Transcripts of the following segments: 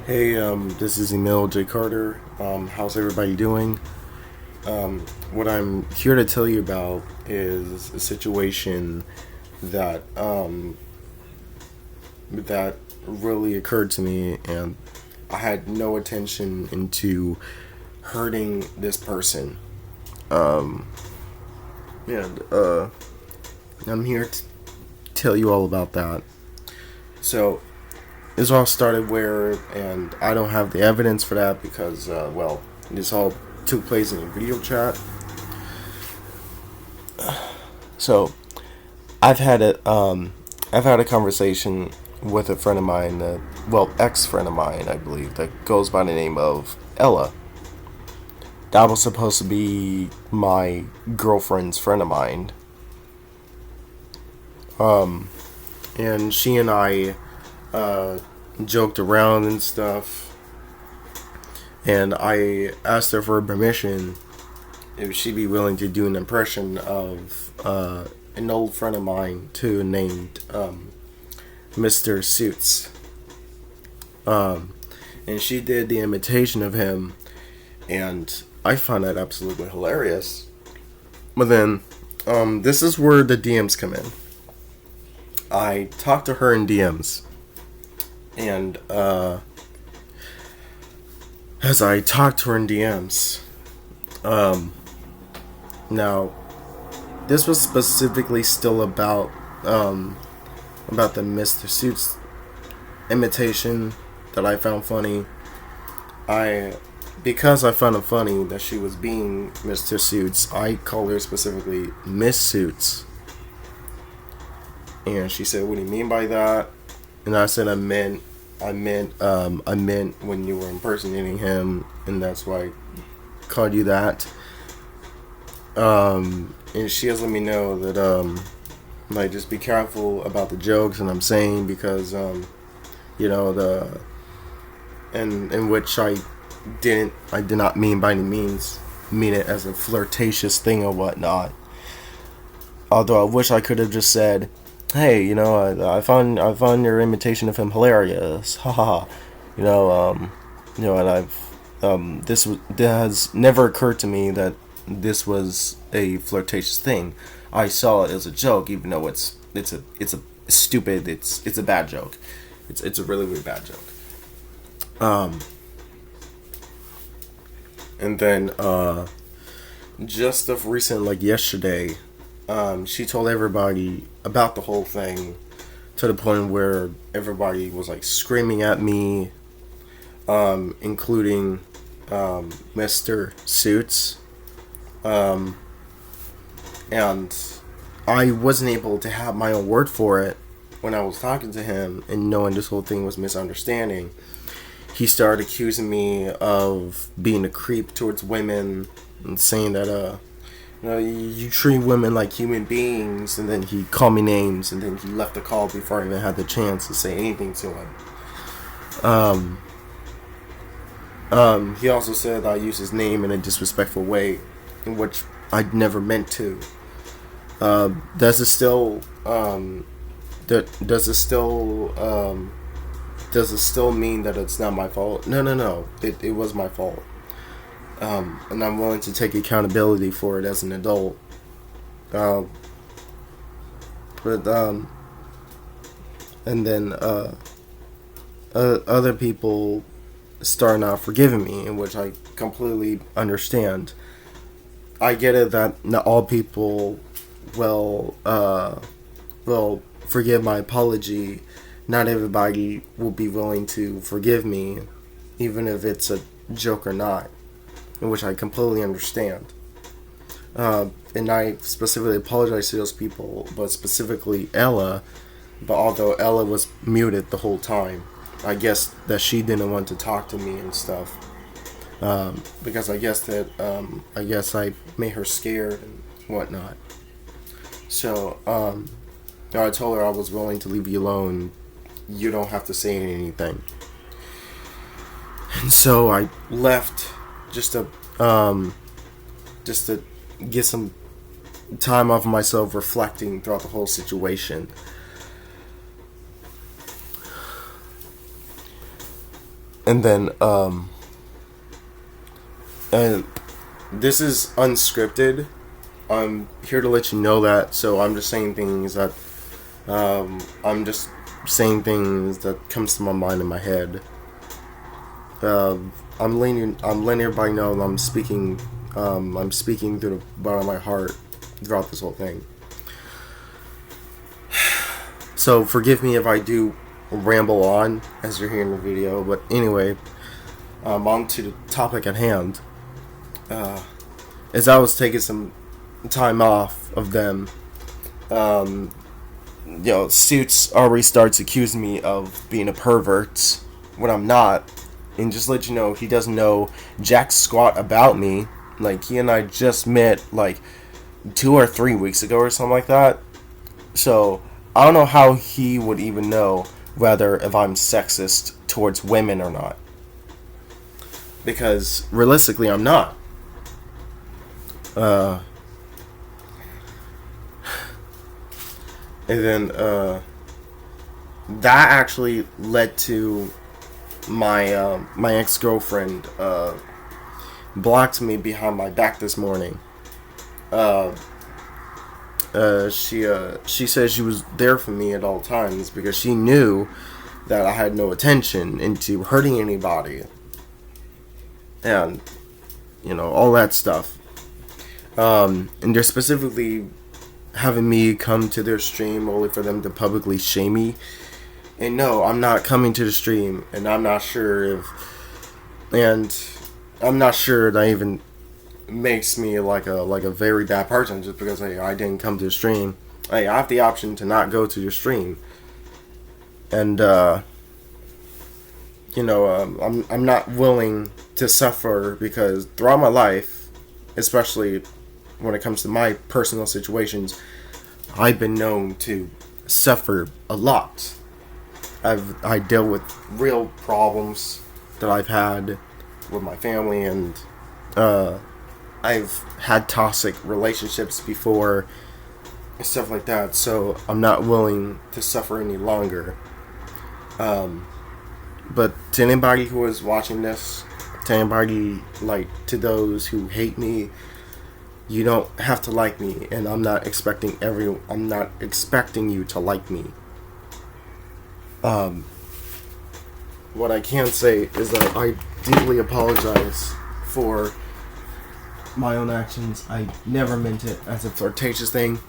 Hey, this is Emil J. Carter. How's everybody doing? What I'm here to tell you about is a situation that that really occurred to me, and I had no attention into hurting this person. Um, and I'm here to tell you all about that. So, this all started where, and I don't have the evidence for that because, this all took place in a video chat. So I've had a conversation with a friend of mine, ex friend of mine, I believe, that goes by the name of Ella. That was supposed to be my girlfriend's friend of mine. And she and I joked around and stuff, and I asked her for permission if she'd be willing to do an impression of an old friend of mine too, named Mr. Suits. And she did the imitation of him, and I found that absolutely hilarious. But then, this is where the DMs come in. I talked to her in DMs, and as I talked to her in DMs, now this was specifically still about the Mr. Suits imitation that I found funny. Because I found it funny that she was being Mr. Suits, I called her specifically Miss Suits. And she said, "What do you mean by that?" And I said, I meant when you were impersonating him, and that's why I called you that. And she has let me know that, just be careful about the jokes and I'm saying, because, in which I did not mean by any means mean it as a flirtatious thing or whatnot. Although I wish I could have just said, "Hey, I found your imitation of him hilarious, haha." And this has never occurred to me that this was a flirtatious thing. I saw it as a joke, even though it's a stupid, it's a bad joke. It's a really, really bad joke. And then just of recent, like yesterday, she told everybody about the whole thing, to the point where everybody was like screaming at me, including Mr. Suits. And I wasn't able to have my own word for it when I was talking to him, and knowing this whole thing was misunderstanding. He started accusing me of being a creep towards women, and saying that you treat women like human beings, and then he called me names, and then he left the call before I even had the chance to say anything to him. He also said I used his name in a disrespectful way, in which I'd never meant to. Does it still mean that it's not my fault? No. It was my fault. And I'm willing to take accountability for it as an adult. And then other people start not forgiving me, in which I completely understand. I get it that not all people will forgive my apology. Not everybody will be willing to forgive me, even if it's a joke or not, in which I completely understand. And I specifically apologize to those people, but specifically Ella. But although Ella was muted the whole time, I guess that she didn't want to talk to me and stuff. Because I guess I made her scared and whatnot. So, I told her I was willing to leave you alone. You don't have to say anything. And so I left just to get some time off of myself, reflecting throughout the whole situation. And then and this is unscripted. I'm here to let you know that. So I'm just saying things that I'm just saying things that comes to my mind in my head. I'm letting everybody know that I'm speaking through the bottom of my heart throughout this whole thing. So forgive me if I do ramble on as you're hearing the video, but anyway, on to the topic at hand. As I was taking some time off of them, Suits already starts accusing me of being a pervert when I'm not. And just let you know, he doesn't know jack squat about me. Like, he and I just met like 2 or 3 weeks ago or something like that. So I don't know how he would even know whether if I'm sexist towards women or not. Because realistically, I'm not. And then that actually led to my ex-girlfriend blocked me behind my back this morning. She said she was there for me at all times because she knew that I had no intention into hurting anybody, and all that stuff. And they're specifically having me come to their stream only for them to publicly shame me. And no, I'm not coming to the stream, and I'm not sure that even makes me like a very bad person just because I didn't come to the stream. I have the option to not go to your stream, and I'm not willing to suffer because throughout my life, especially when it comes to my personal situations, I've been known to suffer a lot. I deal with real problems that I've had with my family, and I've had toxic relationships before and stuff like that, so I'm not willing to suffer any longer. But to anybody who is watching this, to anybody, to those who hate me, you don't have to like me, and I'm not expecting you to like me. What I can say is that I deeply apologize for my own actions. I never meant it as a flirtatious thing.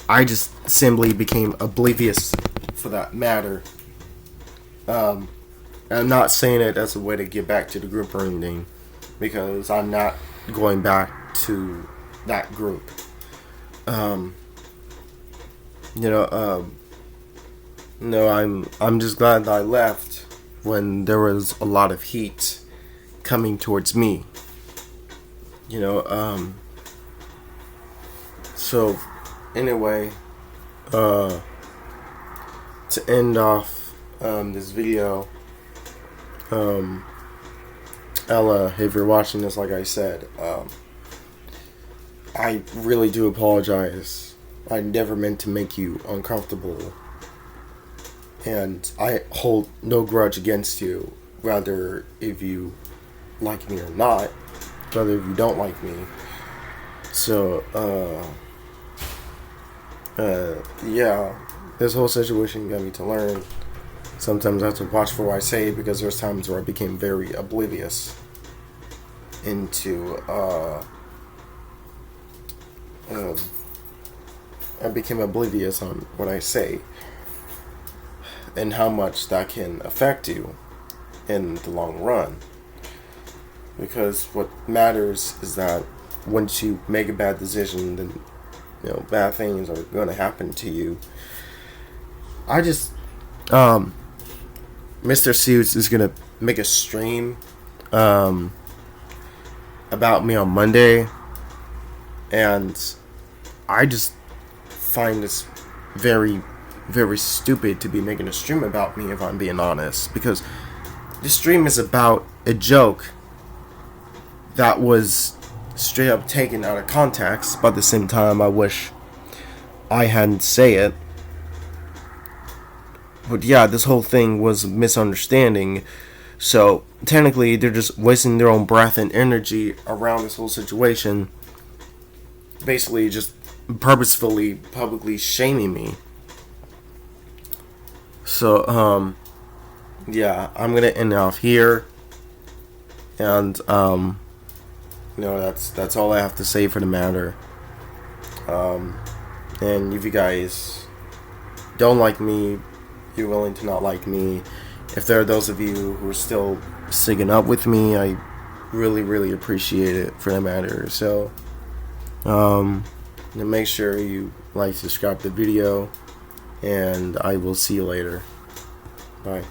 I just simply became oblivious for that matter. I'm not saying it as a way to get back to the group or anything, because I'm not going back to that group. No, I'm just glad that I left when there was a lot of heat coming towards me. So anyway, to end off this video, Ella, if you're watching this, like I said, I really do apologize. I never meant to make you uncomfortable, and I hold no grudge against you, whether if you like me or not, whether if you don't like me. So, yeah, this whole situation got me to learn. Sometimes I have to watch for what I say, because there's times where I became very oblivious into, I became oblivious on what I say and how much that can affect you in the long run. Because what matters is that once you make a bad decision, then bad things are going to happen to you. I just Mr. Suits is going to make a stream about me on Monday, and I just find this very, very stupid to be making a stream about me, if I'm being honest, because this stream is about a joke that was straight up taken out of context, but at the same time I wish I hadn't say it. But yeah, this whole thing was a misunderstanding So technically, they're just wasting their own breath and energy around this whole situation, basically just purposefully, publicly shaming me. So, yeah, I'm gonna end off here, and that's all I have to say for the matter. And if you guys don't like me, you're willing to not like me. If there are those of you who are still sticking up with me, I really, really appreciate it for that matter. So, make sure you like, subscribe to the video, and I will see you later. Bye.